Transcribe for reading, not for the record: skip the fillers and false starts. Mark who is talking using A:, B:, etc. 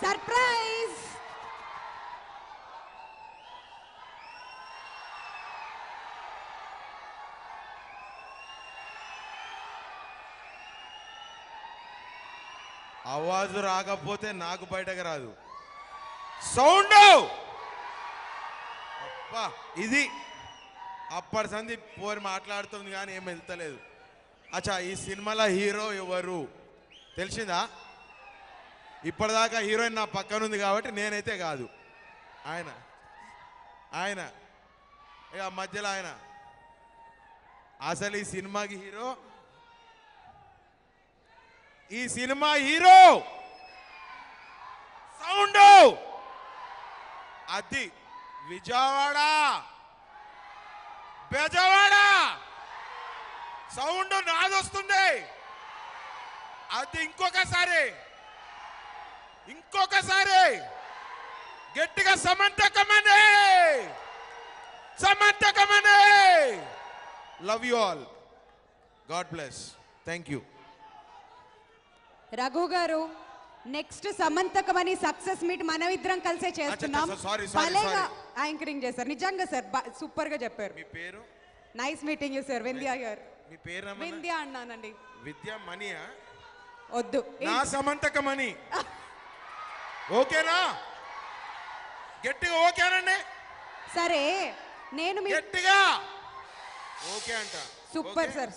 A: Surprise.
B: ఆవాజు రాకపోతే నాకు బయటకు రాదు. సౌండ్ అబ్బా, ఇది అప్పటి సంది పోరి మాట్లాడుతుంది కానీ ఏం వెళ్తలేదు. అచ్చా, ఈ సినిమాలో హీరో ఎవరు తెలిసిందా? ఇప్పటిదాకా హీరోయిన్ నా పక్కన ఉంది కాబట్టి నేనైతే కాదు. ఆయన ఆయన ఇక మధ్యలో ఆయన. అసలు ఈ సినిమాకి హీరో, ఈ సినిమా హీరో సౌండ్ అది విజయవాడ బెజవాడ సౌండ్ నాదొస్తుంది. అది ఇంకొకసారి గట్టిగా సమంత కమనే, సమంత కమనే. Love you all. God bless. Thank you.
A: Raghu గారు, నెక్స్ట్ సమంతకమని సక్సెస్ మీట్ మనమిద్దరం కలిసే చేస్తున్నాం. భలేగా యాంకరింగ్ చేశారు నిజంగా సార్, సూపర్ గా చెప్పారు.
B: మీ పేరు?
A: Nice meeting you sir. Vindhya గారు.
B: మీ పేరు?
A: వింధ్యా అన్నానండి.
B: విద్యా మణియా?
A: వద్దు,
B: నా సమంతకమణి. ఓకేనా? గట్టిగా ఓకేనండి.
A: సరే, నేను
B: గట్టిగా ఓకే అంట.
A: Super sir.